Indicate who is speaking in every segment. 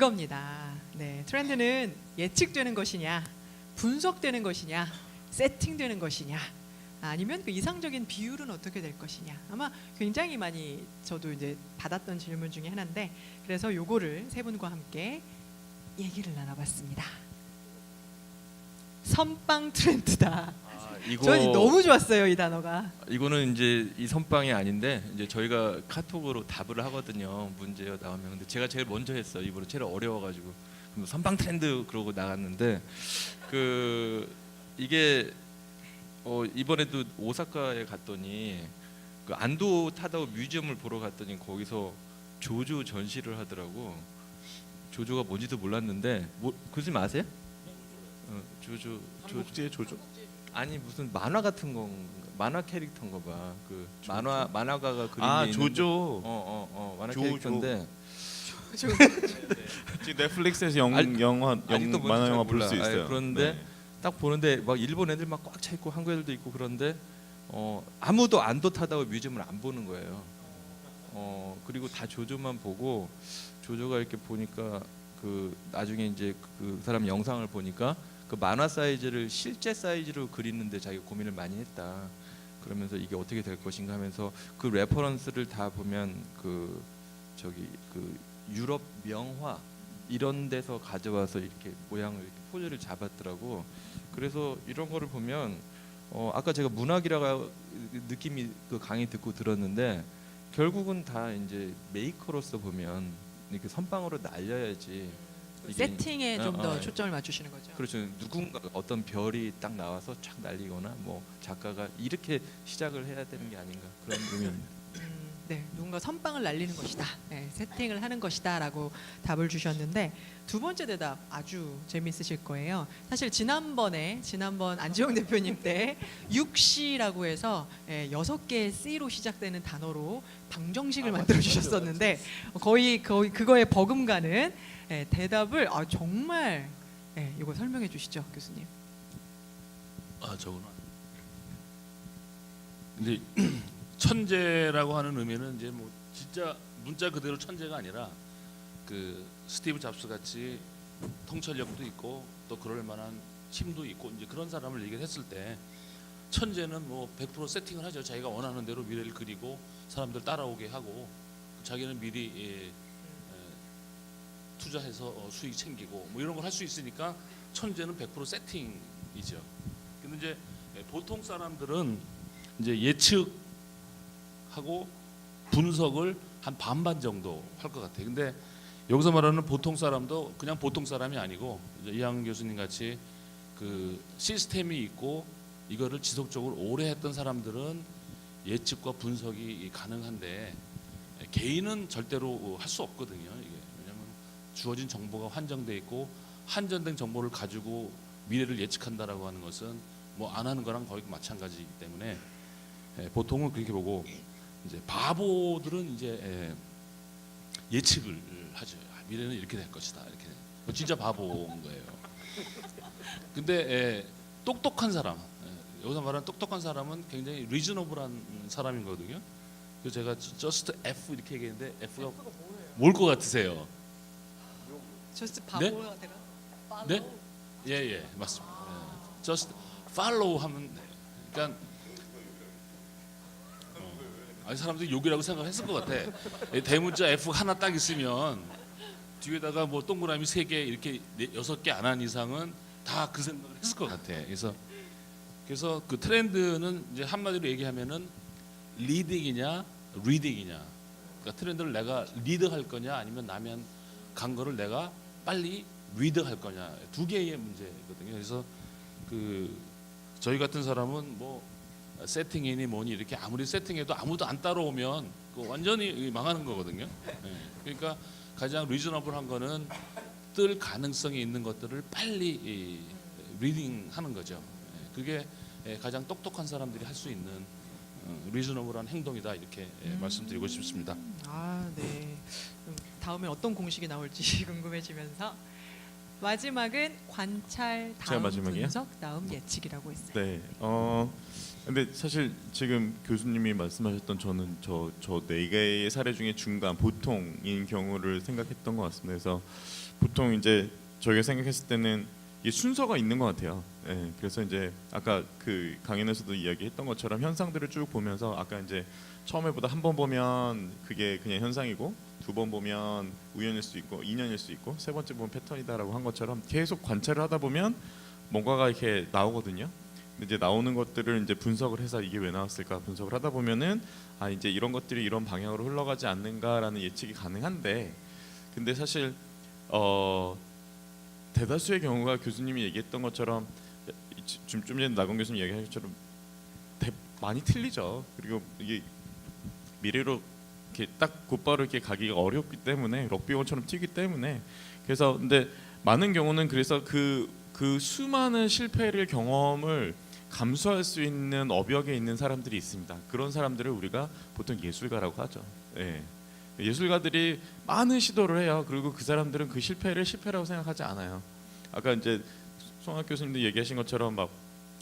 Speaker 1: 이겁니다. 네, 트렌드는 예측되는 것이냐, 분석되는 것이냐, 세팅되는 것이냐, 아니면 그 이상적인 비율은 어떻게 될 것이냐. 아마 굉장히 많이 저도 이제 받았던 질문 중에 하나인데, 그래서 요거를 세 분과 함께 얘기를 나눠봤습니다. 선빵 트렌드다. 저는 너무 좋았어요, 이 단어가.
Speaker 2: 이거는 이제 이 선빵이 아닌데 이제 저희가 카톡으로 답을 하거든요. 문제가 나오면. 근데 제가 제일 먼저 했어. 이번에 제일 어려워가지고 그럼 선빵 트렌드 그러고 나갔는데 이게 이번에도 오사카에 갔더니 그 안도 타다오 뮤지엄을 보러 갔더니 거기서 조조 전시를 하더라고. 조조가 뭔지도 몰랐는데 교수님 아세요? 조조
Speaker 3: 삼국지의 조조?
Speaker 2: 아니 무슨 만화 같은 거 만화 캐릭터인가 봐. 그 만화가가 그린 게 있는데
Speaker 3: 조조.
Speaker 2: 만화
Speaker 3: 조조.
Speaker 2: 캐릭터인데
Speaker 3: 지금 넷플릭스에서
Speaker 2: 아직도
Speaker 3: 만화 영화
Speaker 2: 뭔지
Speaker 3: 볼
Speaker 2: 잘
Speaker 3: 수
Speaker 2: 몰라.
Speaker 3: 있어요.
Speaker 2: 그런데
Speaker 3: 네.
Speaker 2: 딱 보는데 막 일본 애들 막 꽉 차 있고 한국 애들도 있고 그런데 아무도 안도 타다고 뮤지엄을 안 보는 거예요. 그리고 다 조조만 보고 조조가 이렇게 보니까 그 나중에 이제 그 사람 영상을 보니까 그 만화 사이즈를 실제 사이즈로 그리는데 자기가 고민을 많이 했다. 그러면서 이게 어떻게 될 것인가 하면서 그 레퍼런스를 다 보면 그 유럽 명화 이런 데서 가져와서 이렇게 모양을 이렇게 포즈를 잡았더라고. 그래서 이런 거를 보면 아까 제가 문학이라고 느낌이 그 강의 듣고 들었는데 결국은 다 이제 메이커로서 보면 이렇게 선빵으로 날려야지.
Speaker 1: 세팅에 좀 더 초점을 맞추시는 거죠.
Speaker 2: 그렇죠. 누군가 어떤 별이 딱 나와서 쫙 날리거나 뭐 작가가 이렇게 시작을 해야 되는 게 아닌가 그런 의미입니다.
Speaker 1: 네, 누군가 선빵을 날리는 것이다. 네, 세팅을 하는 것이다라고 답을 주셨는데 두 번째 대답 아주 재미있으실 거예요. 사실 지난번 안지용 대표님 때 6C라고 해서 6개의 C로 시작되는 단어로 방정식을 만들어 주셨었는데 거의 그거에 버금가는 대답을 정말 이거 설명해 주시죠, 교수님.
Speaker 4: 저거는 근데 천재라고 하는 의미는 이제 뭐 진짜 문자 그대로 천재가 아니라 그 스티브 잡스 같이 통찰력도 있고 또 그럴 만한 힘도 있고 이제 그런 사람을 얘기를 했을 때 천재는 뭐 100% 세팅을 하죠. 자기가 원하는 대로 미래를 그리고 사람들 따라오게 하고 자기는 미리 투자해서 수익 챙기고 뭐 이런 걸 할 수 있으니까 천재는 100% 세팅이죠. 근데 이제 보통 사람들은 이제 예측하고 분석을 한 반반 정도 할 것 같아요. 근데 여기서 말하는 보통 사람도 그냥 보통 사람이 아니고 이항 교수님 같이 그 시스템이 있고 이거를 지속적으로 오래 했던 사람들은 예측과 분석이 가능한데 개인은 절대로 할 수 없거든요. 이게 왜냐하면 주어진 정보가 한정돼 있고 한정된 정보를 가지고 미래를 예측한다라고 하는 것은 뭐 안 하는 거랑 거의 마찬가지이기 때문에 보통은 그렇게 보고 이제 바보들은 이제 예측을 하죠. 미래는 이렇게 될 것이다. 이렇게 진짜 바보인 거예요. 근데 똑똑한 사람 여기서 말하는 똑똑한 사람은 굉장히 리즈너블한 사람인 거거든요. 그래서 제가 just F 이렇게 얘기했는데 F가 뭘 것 같으세요?
Speaker 1: 저스트 바보가 되나?
Speaker 4: 네? 예, 맞습니다. just follow 하면 그러니까 사람들이 욕이라고 생각했을 것 같아. 대문자 F 하나 딱 있으면 뒤에다가 뭐 동그라미 3개 이렇게 6개 안 한 이상은 다 그 생각을 했을 것 같아. 그래서 그 트렌드는 이제 한마디로 얘기하면은 리딩이냐 리딩이냐. 그러니까 트렌드를 내가 리드할 거냐 아니면 나면 간 거를 내가 빨리 리드할 거냐. 두 개의 문제거든요. 그래서 그 저희 같은 사람은 뭐 세팅이니 뭐니 이렇게 아무리 세팅해도 아무도 안 따라오면 완전히 망하는 거거든요. 그러니까 가장 리저너블한 거는 뜰 가능성이 있는 것들을 빨리 리딩하는 거죠. 그게 가장 똑똑한 사람들이 할 수 있는 리저너블한 행동이다 이렇게 말씀드리고 싶습니다.
Speaker 1: 네. 다음에 어떤 공식이 나올지 궁금해지면서 마지막은 관찰 다음 분석 다음 예측이라고 했어요.
Speaker 3: 네. 근데 사실 지금 교수님이 말씀하셨던 저는 저 4개의 사례 중에 중간 보통인 경우를 생각했던 것 같습니다. 그래서 보통 이제 저희가 생각했을 때는 이게 순서가 있는 것 같아요. 예, 그래서 이제 아까 그 강연에서도 이야기했던 것처럼 현상들을 쭉 보면서 아까 이제 처음에 보다 한 번 보면 그게 그냥 현상이고 두 번 보면 우연일 수 있고 인연일 수 있고 세 번째 보면 패턴이다라고 한 것처럼 계속 관찰을 하다 보면 뭔가가 이렇게 나오거든요. 근데 이제 나오는 것들을 이제 분석을 해서 이게 왜 나왔을까 분석을 하다 보면은 아 이제 이런 것들이 이런 방향으로 흘러가지 않는가라는 예측이 가능한데 근데 사실 대다수의 경우가 교수님이 얘기했던 것처럼 좀 전에 나건 교수님 얘기한 것처럼 많이 틀리죠. 그리고 이게 미래로 이렇게 딱 곧바로 이렇게 가기가 어렵기 때문에 럭비공처럼 튀기 때문에 그래서 근데 많은 경우는 그래서 그 수많은 실패를 경험을 감수할 수 있는 어벽에 있는 사람들이 있습니다. 그런 사람들을 우리가 보통 예술가라고 하죠. 예. 예술가들이 많은 시도를 해요. 그리고 그 사람들은 그 실패를 실패라고 생각하지 않아요. 아까 이제 송학 교수님도 얘기하신 것처럼 막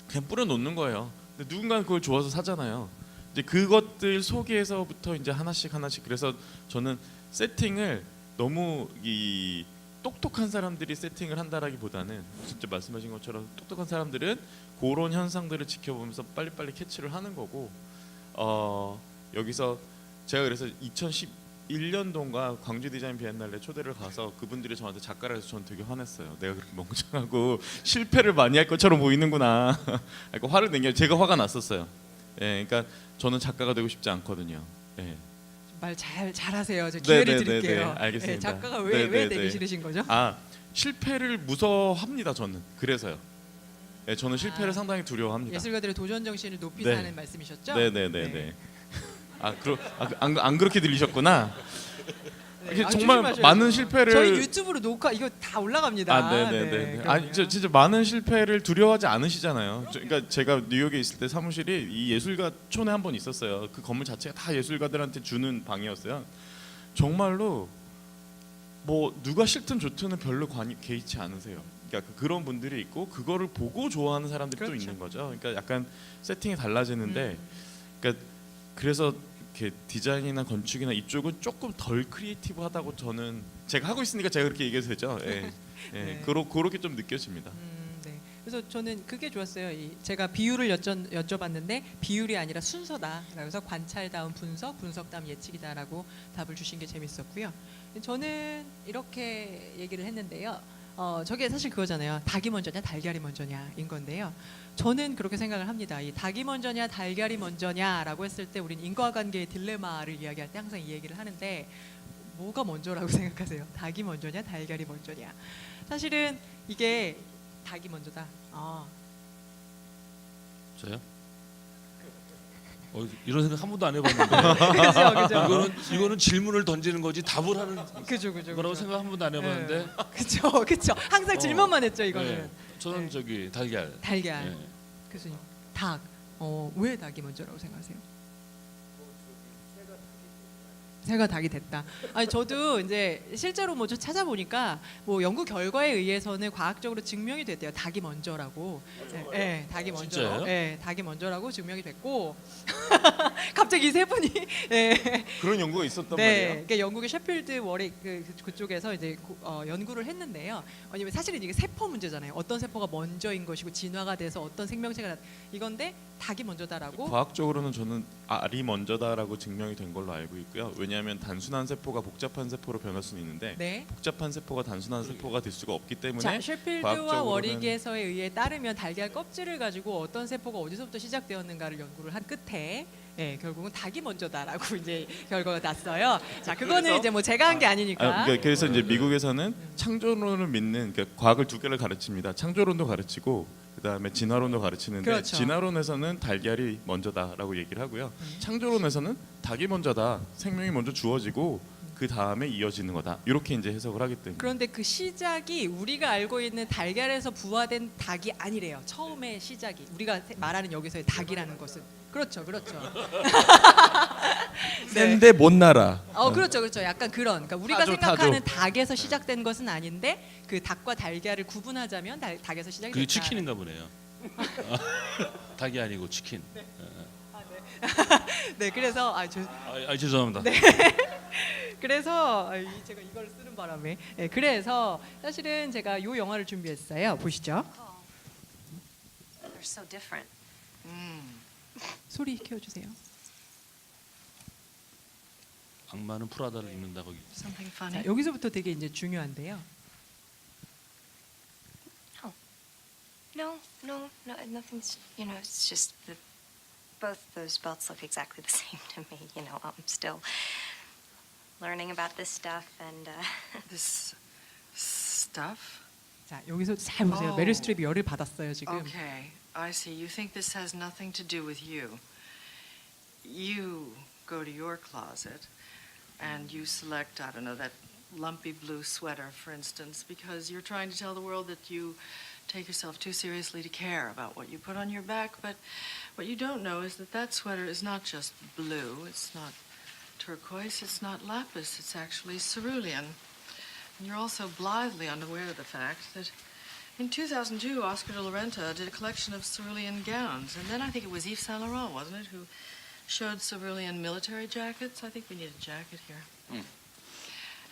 Speaker 3: 그냥 뿌려놓는 거예요. 근데 누군가는 그걸 좋아서 사잖아요. 이제 그것들 속에서부터 이제 하나씩 그래서 저는 세팅을 너무 이 똑똑한 사람들이 세팅을 한다라기보다는 진짜 말씀하신 것처럼 똑똑한 사람들은 그런 현상들을 지켜보면서 빨리빨리 캐치를 하는 거고 여기서 제가 그래서 2011년도인가 광주 디자인 비엔날레 초대를 가서 그분들이 저한테 작가라 해서 저는 되게 화냈어요. 내가 그렇게 멍청하고 실패를 많이 할 것처럼 보이는구나. 그러니까 화를 낸 게 제가 화가 났었어요. 예, 그러니까 저는 작가가 되고 싶지 않거든요. 예.
Speaker 1: 말 잘하세요. 저 기회를
Speaker 3: 네,
Speaker 1: 드릴게요.
Speaker 3: 알겠습니다.
Speaker 1: 네, 작가가 왜 되기
Speaker 3: 네.
Speaker 1: 싫으신 거죠?
Speaker 3: 아 실패를 무서워합니다. 저는 그래서요. 예, 저는 실패를 상당히 두려워합니다.
Speaker 1: 예술가들의 도전 정신을 높이
Speaker 3: 네.
Speaker 1: 사는 말씀이셨죠?
Speaker 3: 네네네네. 안 그렇게 들리셨구나. 이게
Speaker 1: 아,
Speaker 3: 정말
Speaker 1: 조심하셔야죠.
Speaker 3: 많은 실패를
Speaker 1: 저희 유튜브로 녹화 이거 다 올라갑니다.
Speaker 3: 네네네.
Speaker 1: 네,
Speaker 3: 아니 진짜 많은 실패를 두려워하지 않으시잖아요. 그러니까 제가 뉴욕에 있을 때 사무실이 이 예술가촌에 한 번 있었어요. 그 건물 자체가 다 예술가들한테 주는 방이었어요. 정말로 뭐 누가 싫든 좋든은 별로 개의치 않으세요. 그러니까 그런 분들이 있고 그거를 보고 좋아하는 사람들이 또
Speaker 1: 그렇죠.
Speaker 3: 있는 거죠. 그러니까 약간 세팅이 달라지는데 그러니까 그래서 이렇게 디자인이나 건축이나 이쪽은 조금 덜 크리에이티브하다고 저는 제가 하고 있으니까 제가 그렇게 얘기해도 되죠. 예. 예.
Speaker 1: 네.
Speaker 3: 그렇게 좀 느껴집니다.
Speaker 1: 네. 그래서 저는 그게 좋았어요. 제가 비율을 여쭤봤는데 비율이 아니라 순서다. 그래서 관찰 다음 분석, 분석 다음 예측이다라고 답을 주신 게 재밌었고요. 저는 이렇게 얘기를 했는데요. 저게 사실 그거잖아요. 닭이 먼저냐 달걀이 먼저냐인 건데요. 저는 그렇게 생각을 합니다. 이 닭이 먼저냐 달걀이 먼저냐라고 했을 때 우린 인과관계의 딜레마를 이야기할 때 항상 이 얘기를 하는데 뭐가 먼저라고 생각하세요? 닭이 먼저냐 달걀이 먼저냐? 사실은 이게 닭이 먼저다.
Speaker 4: 저요? 이런 생각 한 번도 안 해봤는데
Speaker 1: 그죠.
Speaker 4: 이거는 질문을 던지는 거지 답을 하는
Speaker 1: 그죠.
Speaker 4: 거라고 생각 한 번도 안 해봤는데
Speaker 1: 그죠. 항상 질문만 했죠 이거는.
Speaker 4: 네. 저는
Speaker 1: 네.
Speaker 4: 저기 달걀.
Speaker 1: 달걀.
Speaker 4: 네.
Speaker 1: 교수님, 닭. 왜 닭이 먼저라고 생각하세요? 새가 닭이 됐다. 아니 저도 이제 실제로 뭐 좀 찾아보니까 뭐 연구 결과에 의해서는 과학적으로 증명이 됐대요. 닭이 먼저라고. 네, 닭이 먼저.
Speaker 4: 진짜요?
Speaker 1: 네, 닭이 먼저라고 증명이 됐고. 갑자기 이 세 분이. 네.
Speaker 3: 그런 연구가 있었단
Speaker 1: 네, 그러니까 영국의 셰필드 워릭 그쪽에서 이제 연구를 했는데요. 왜냐면 사실은 이게 세포 문제잖아요. 어떤 세포가 먼저인 것이고 진화가 돼서 어떤 생명체가 이건데 닭이 먼저다라고.
Speaker 3: 과학적으로는 저는 알이 먼저다라고 증명이 된 걸로 알고 있고요. 왜냐하면 단순한 세포가 복잡한 세포로 변할 수는 있는데
Speaker 1: 네.
Speaker 3: 복잡한 세포가 단순한 세포가 될 수가 없기 때문에
Speaker 1: 자, 셰필드와
Speaker 3: 과학적으로는-
Speaker 1: 워릭에서에 의해 따르면 달걀 껍질을 가지고 어떤 세포가 어디서부터 시작되었는가를 연구를 한 끝에 결국은 닭이 먼저다라고 이제 결과가 났어요. 자, 그거는
Speaker 3: 그래서-
Speaker 1: 이제 뭐 제가 한 게 아니니까.
Speaker 3: 그래서 이제 미국에서는 창조론을 믿는 그러니까 과학을 두 개를 가르칩니다. 창조론도 가르치고 그다음에 진화론도 가르치는데
Speaker 1: 그렇죠.
Speaker 3: 진화론에서는 달걀이 먼저다라고 얘기를 하고요. 창조론에서는 닭이 먼저다. 생명이 먼저 주어지고 그 다음에 이어지는 거다. 이렇게 이제 해석을 하기 때문에.
Speaker 1: 그런데 그 시작이 우리가 알고 있는 달걀에서 부화된 닭이 아니래요. 처음의 시작이 우리가 말하는 여기서의 닭이라는 것은 그렇죠.
Speaker 2: 센데 못 날아.
Speaker 1: 그렇죠. 약간 그런. 그러니까 우리가
Speaker 3: 타조,
Speaker 1: 생각하는 닭에서 시작된 것은 아닌데 그 닭과 달걀을 구분하자면 닭에서 시작이
Speaker 4: 그게
Speaker 1: 됐다.
Speaker 4: 치킨인가 보네요. 닭이 아니고 치킨.
Speaker 1: 네, 그래서
Speaker 4: 죄송합니다.
Speaker 1: 그래서 제가 이걸 쓰는 바람에 그래서 사실은 제가 이 영화를 준비했어요. 보시죠.
Speaker 5: They're so different.
Speaker 1: 소리 키워주세요.
Speaker 4: 악마는 프라다를 입는다고.
Speaker 5: Something
Speaker 1: 자,
Speaker 5: funny?
Speaker 1: 여기서부터 되게 이제 중요한데요.
Speaker 5: No, nothing's. It's just that both those belts look exactly the same to me. I'm still learning about this stuff, and
Speaker 6: This stuff?
Speaker 1: 자, 여기서 잘 보세요.
Speaker 6: 오.
Speaker 1: 메릴 스트립이 열을 받았어요 지금.
Speaker 6: Okay, I see. You think this has nothing to do with you. You go to your closet and you select, I don't know, that lumpy blue sweater, for instance, because you're trying to tell the world that you take yourself too seriously to care about what you put on your back. But what you don't know is that that sweater is not just blue. It's not turquoise. It's not lapis. It's actually cerulean. And you're also blithely unaware of the fact that in 2002, Oscar de la Renta did a collection of cerulean gowns. And then I think it was Yves Saint Laurent, wasn't it, who showed cerulean military jackets? I think we need a jacket here.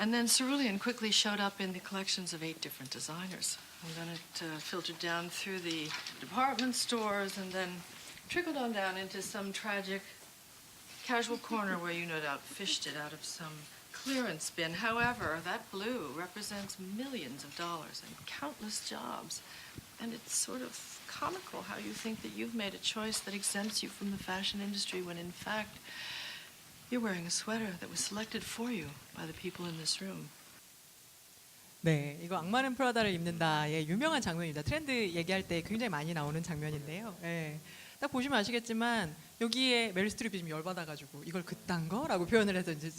Speaker 6: And then cerulean quickly showed up in the collections of 8 different designers. And then it filtered down through the department stores and then trickled on down into some tragic casual corner where you no doubt fished it out of some clearance bin. However, that blue represents millions of dollars and countless jobs. And it's sort of comical how you think that you've made a choice that exempts you from the fashion industry when in fact you're wearing a sweater that was selected for you by the people in this room.
Speaker 1: 네, 이거 악마는 프라다를 입는다의 유명한 장면입니다. 트렌드 얘기할 때 굉장히 많이 나오는 장면인데요. 예, 딱 보시면 아시겠지만 여기에 메릴 스트립이 좀 열받아가지고 이걸 그딴 거라고 표현을 해서 이제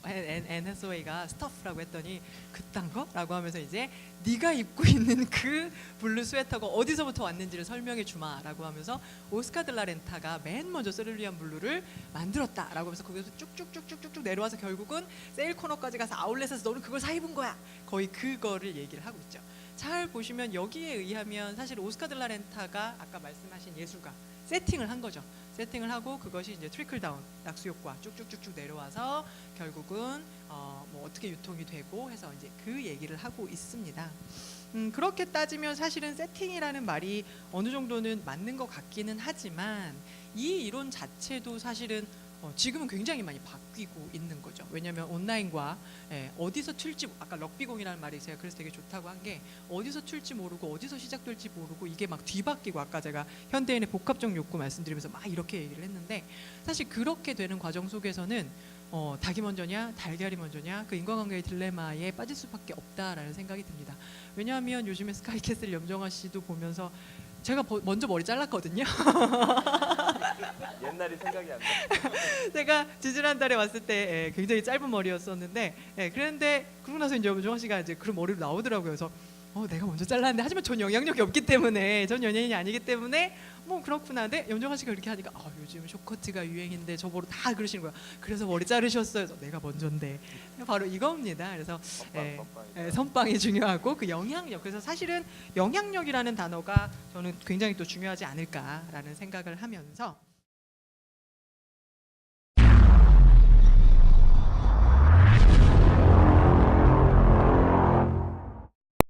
Speaker 1: 앤 해서웨이가 스터프라고 했더니 그딴 거라고 하면서 이제 네가 입고 있는 그 블루 스웨터가 어디서부터 왔는지를 설명해 주마라고 하면서 오스카 드 라 렌타가 맨 먼저 세룰리안 블루를 만들었다라고 하면서 거기서 쭉쭉쭉쭉쭉 내려와서 결국은 세일 코너까지 가서 아울렛에서 너는 그걸 사 입은 거야. 거의 그거를 얘기를 하고 있죠. 잘 보시면 여기에 의하면 사실 오스카 드 라 렌타가 아까 말씀하신 예술가 세팅을 한 거죠. 세팅을 하고 그것이 이제 트리클 다운 약수 효과 쭉쭉쭉쭉 내려와서 결국은 뭐 어떻게 유통이 되고 해서 이제 그 얘기를 하고 있습니다. 그렇게 따지면 사실은 세팅이라는 말이 어느 정도는 맞는 것 같기는 하지만 이 이론 자체도 사실은 지금은 굉장히 많이 바뀌고 있는 거죠. 왜냐하면 온라인과 어디서 튈지 아까 럭비공이라는 말이 제가 그래서 되게 좋다고 한 게 어디서 튈지 모르고 어디서 시작될지 모르고 이게 막 뒤바뀌고 아까 제가 현대인의 복합적 욕구 말씀드리면서 막 이렇게 얘기를 했는데 사실 그렇게 되는 과정 속에서는 닭이 먼저냐 달걀이 먼저냐 그 인과관계의 딜레마에 빠질 수밖에 없다라는 생각이 듭니다. 왜냐하면 요즘에 스카이캐슬 염정아 씨도 보면서 제가 먼저 머리 잘랐거든요.
Speaker 2: 옛날이 생각이 안 나.
Speaker 1: 제가 지지난달에 왔을 때 굉장히 짧은 머리였었는데 그런데 그러고 나서 이제 염정아 씨가 이제 그런 머리로 나오더라고요. 그래서 내가 먼저 잘랐는데 하지만 전 영향력이 없기 때문에 전 연예인이 아니기 때문에 뭐 그렇구나. 근데 염정아 씨가 그렇게 하니까 요즘 쇼커트가 유행인데 저보고 다 그러시는 거야. 그래서 머리 자르셨어요. 그래서 내가 먼저인데 바로 이겁니다. 그래서 선빵이 중요하고 그 영향력. 그래서 사실은 영향력이라는 단어가 저는 굉장히 또 중요하지 않을까라는 생각을 하면서